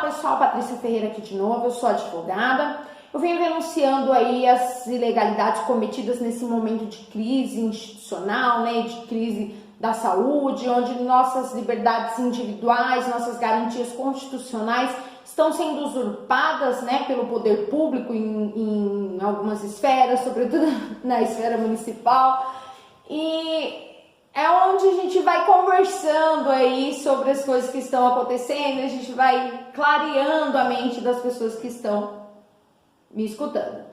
pessoal, Patrícia Ferreira aqui de novo, eu sou advogada. Eu venho denunciando aí as ilegalidades cometidas nesse momento de crise institucional, né, de crise da saúde, onde nossas liberdades individuais, nossas garantias constitucionais estão sendo usurpadas, né, pelo poder público em algumas esferas, sobretudo na esfera municipal. E é onde a gente vai conversando aí sobre as coisas que estão acontecendo, a gente vai clareando a mente das pessoas que estão me escutando.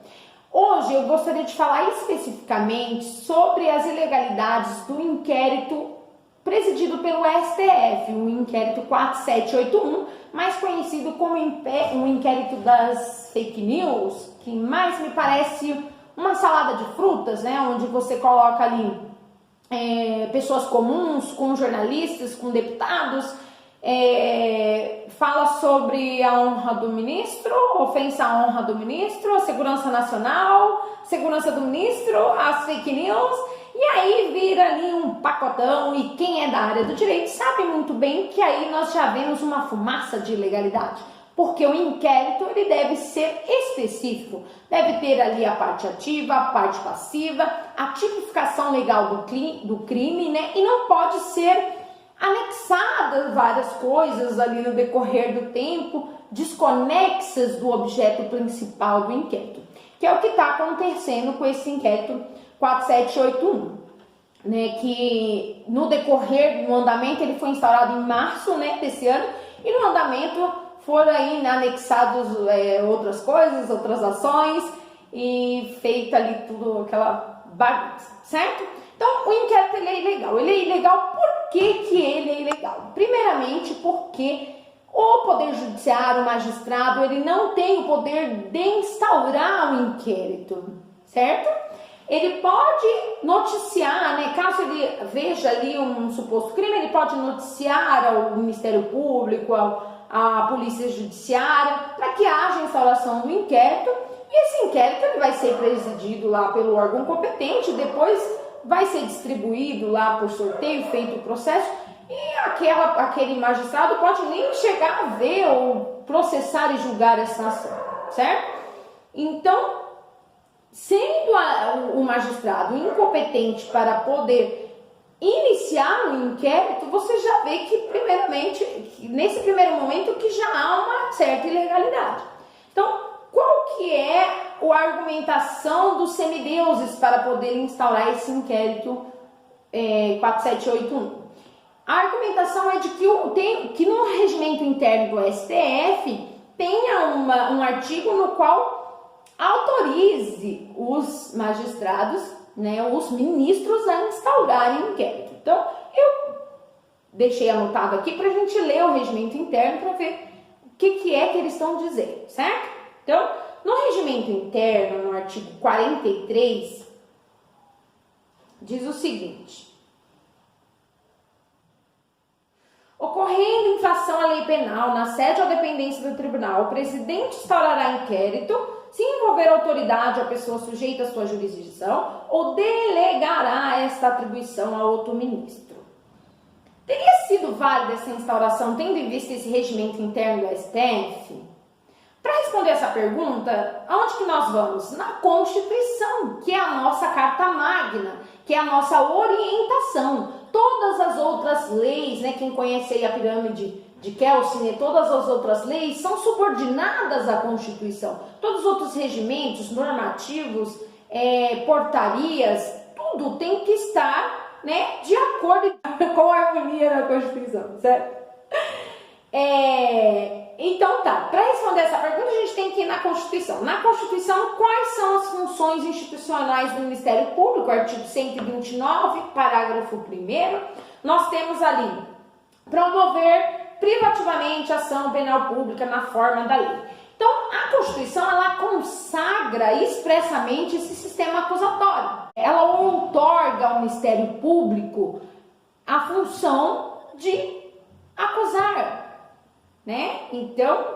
Hoje eu gostaria de falar especificamente sobre as ilegalidades do inquérito presidido pelo STF, o inquérito 4781, mais conhecido como um inquérito das fake news, que mais me parece uma salada de frutas, né, onde você coloca ali pessoas comuns, com jornalistas, com deputados, fala sobre a honra do ministro, ofensa à honra do ministro, a segurança nacional, segurança do ministro, as fake news, e aí vira ali um pacotão, e quem é da área do direito sabe muito bem que aí nós já vemos uma fumaça de ilegalidade, porque o inquérito ele deve ser específico, deve ter ali a parte ativa, a parte passiva, a tipificação legal do crime, né, e não pode ser anexadas várias coisas ali no decorrer do tempo, desconexas do objeto principal do inquérito, que é o que está acontecendo com esse inquérito 4781, né, que no decorrer do andamento, ele foi instaurado em março, né, desse ano, e no andamento foram aí anexados outras coisas, outras ações, e feita ali tudo aquela bagunça, certo? Então, o inquérito ele é ilegal. Ele é ilegal por que ele é ilegal? Primeiramente, porque o Poder Judiciário, o magistrado, ele não tem o poder de instaurar o inquérito, certo? Ele pode noticiar, né, caso ele veja ali um suposto crime, ele pode noticiar ao Ministério Público, à Polícia Judiciária, para que haja a instauração do inquérito, e esse inquérito ele vai ser presidido lá pelo órgão competente, depois vai ser distribuído lá por sorteio, feito o processo, e aquele magistrado pode nem chegar a ver ou processar e julgar essa ação, certo? Então, sendo o magistrado incompetente para poder iniciar o inquérito, você já vê que, primeiramente, nesse primeiro momento, que já há uma certa ilegalidade. Então, qual que é a argumentação dos semideuses para poder instaurar esse inquérito 4781? A argumentação é de que no regimento interno do STF tenha um artigo no qual autorize os magistrados, né, os ministros a instaurarem inquérito. Então, eu deixei anotado aqui para a gente ler o regimento interno para ver o que é que eles estão dizendo, certo? Então, no regimento interno, no artigo 43, diz o seguinte: ocorrendo infração à lei penal na sede ou dependência do tribunal, o presidente instaurará inquérito se envolver autoridade ou pessoa sujeita à sua jurisdição ou delegará esta atribuição a outro ministro. Teria sido válida essa instauração tendo em vista esse regimento interno do STF? Para responder essa pergunta, aonde que nós vamos? Na Constituição, que é a nossa carta magna, que é a nossa orientação. Todas as outras leis, né, quem conhece aí a pirâmide de Kelsen, todas as outras leis são subordinadas à Constituição. Todos os outros regimentos, normativos, portarias, tudo tem que estar, né, de acordo com a harmonia da Constituição, certo? Então tá, para responder essa pergunta a gente tem que ir na Constituição. Na Constituição, quais são as funções institucionais do Ministério Público? Artigo 129, parágrafo 1º, nós temos ali promover privativamente a ação penal pública na forma da lei. Então, a Constituição, ela consagra expressamente esse sistema acusatório. Ela outorga ao Ministério Público a função de acusar, né? Então,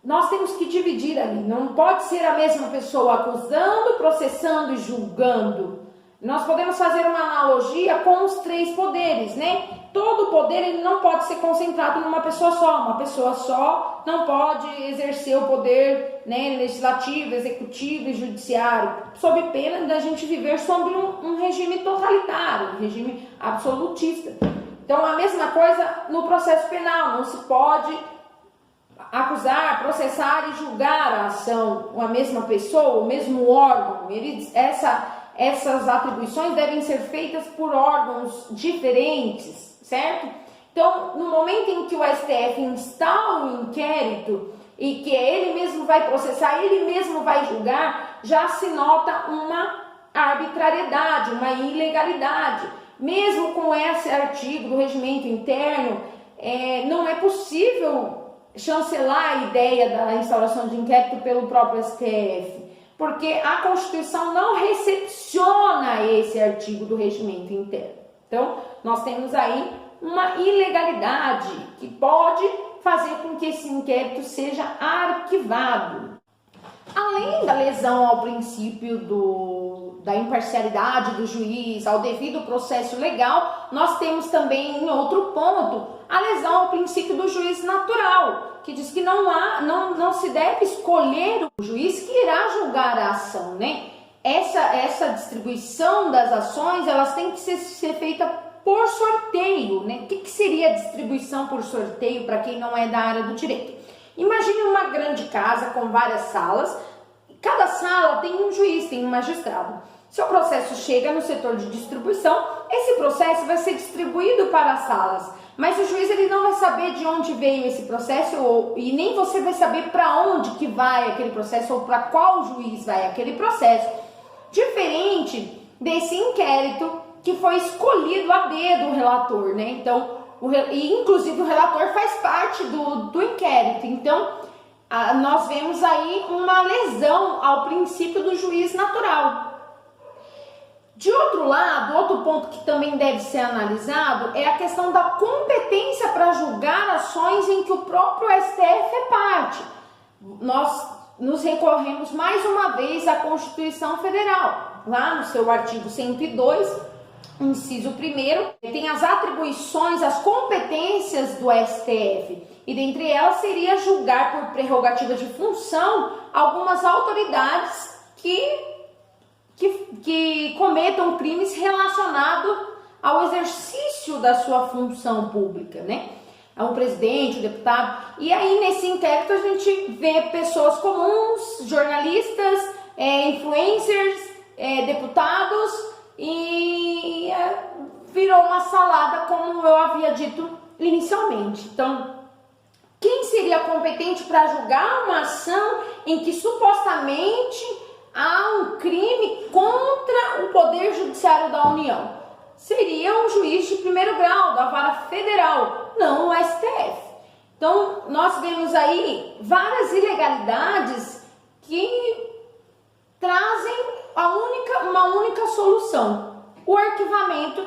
nós temos que dividir ali. Não pode ser a mesma pessoa acusando, processando e julgando. Nós podemos fazer uma analogia com os três poderes, né? todo o poder ele não pode ser concentrado numa pessoa só. Uma pessoa só não pode exercer o poder, né, legislativo, executivo e judiciário, sob pena da gente viver sob um regime totalitário, um regime absolutista. Então, a mesma coisa no processo penal, não se pode acusar, processar e julgar a ação, a mesma pessoa, o mesmo órgão. Essas atribuições devem ser feitas por órgãos diferentes, certo? Então, no momento em que o STF instala um inquérito e que ele mesmo vai processar, ele mesmo vai julgar, já se nota uma arbitrariedade, uma ilegalidade. Mesmo com esse artigo do regimento interno, não é possível chancelar a ideia da instauração de inquérito pelo próprio STF, porque a Constituição não recepciona esse artigo do regimento interno. Então, nós temos aí uma ilegalidade que pode fazer com que esse inquérito seja arquivado. Além da lesão ao princípio da imparcialidade do juiz, ao devido processo legal, nós temos também, em outro ponto, a lesão ao princípio do juiz natural, que diz que não se deve escolher o juiz que irá julgar a ação, né? Essa distribuição das ações, elas têm que ser feita por sorteio, né? O que seria distribuição por sorteio para quem não é da área do direito? Imagine uma grande casa com várias salas, cada sala tem um juiz, tem um magistrado. Se o processo chega no setor de distribuição, esse processo vai ser distribuído para as salas, mas o juiz ele não vai saber de onde veio esse processo e nem você vai saber para onde que vai aquele processo ou para qual juiz vai aquele processo, diferente desse inquérito que foi escolhido a dedo o relator, né? Então, inclusive o relator faz parte do inquérito. Então, nós vemos aí uma lesão ao princípio do juiz natural. De outro lado, outro ponto que também deve ser analisado é a questão da competência para julgar ações em que o próprio STF é parte. Nós nos recorremos mais uma vez à Constituição Federal, lá no seu artigo 102, inciso 1º, tem as atribuições, as competências do STF, e dentre elas seria julgar por prerrogativa de função algumas autoridades que cometam crimes relacionados ao exercício da sua função pública, né? O presidente, o deputado. E aí, nesse inquérito, a gente vê pessoas comuns, jornalistas, influencers, deputados, e virou uma salada, como eu havia dito inicialmente. Então, quem seria competente para julgar uma ação em que supostamente há um crime contra o Poder Judiciário da União? Seria um juiz de primeiro grau, da vara federal, não o STF. Então, nós vemos aí várias ilegalidades que trazem uma única solução: o arquivamento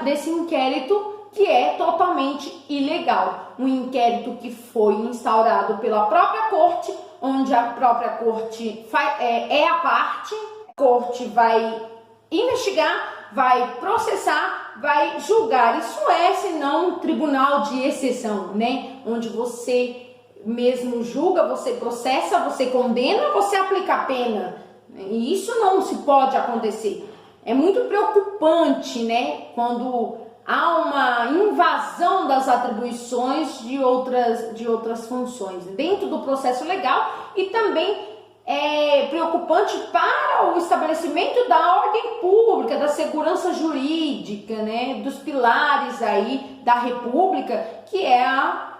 desse inquérito, que é totalmente ilegal. Um inquérito que foi instaurado pela própria corte, onde a própria corte é a parte, a corte vai investigar, vai processar, vai julgar. Isso é, senão, um tribunal de exceção, né? Onde você mesmo julga, você processa, você condena, você aplica a pena. E isso não se pode acontecer. É muito preocupante, né? Quando há uma invasão das atribuições de outras funções dentro do processo legal, e também é preocupante para o estabelecimento da ordem pública, da segurança jurídica, né, dos pilares aí da República, que é a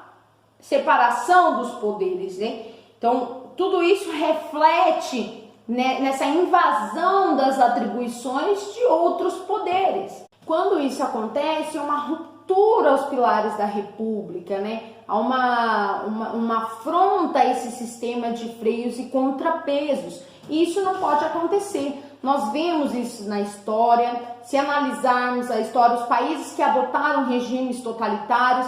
separação dos poderes, né? Então, tudo isso reflete, né, nessa invasão das atribuições de outros poderes. Quando isso acontece, é uma ruptura aos pilares da República, né? Há uma afronta a esse sistema de freios e contrapesos. E isso não pode acontecer. Nós vemos isso na história. Se analisarmos a história, os países que adotaram regimes totalitários,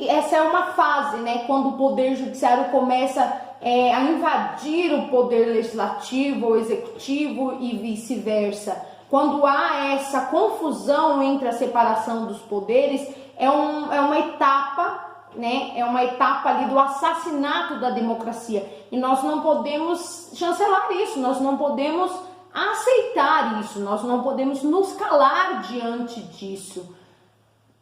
essa é uma fase, né? Quando o Poder Judiciário começa a invadir o poder legislativo ou executivo e vice-versa. quando há essa confusão entre a separação dos poderes, é uma etapa, né? É uma etapa ali do assassinato da democracia. E nós não podemos chancelar isso, nós não podemos aceitar isso, nós não podemos nos calar diante disso,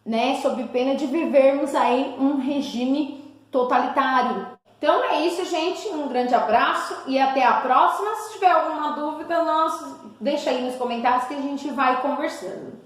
né? Sob pena de vivermos aí um regime totalitário. Então é isso, gente. Um grande abraço e até a próxima. Se tiver alguma dúvida, deixa aí nos comentários que a gente vai conversando.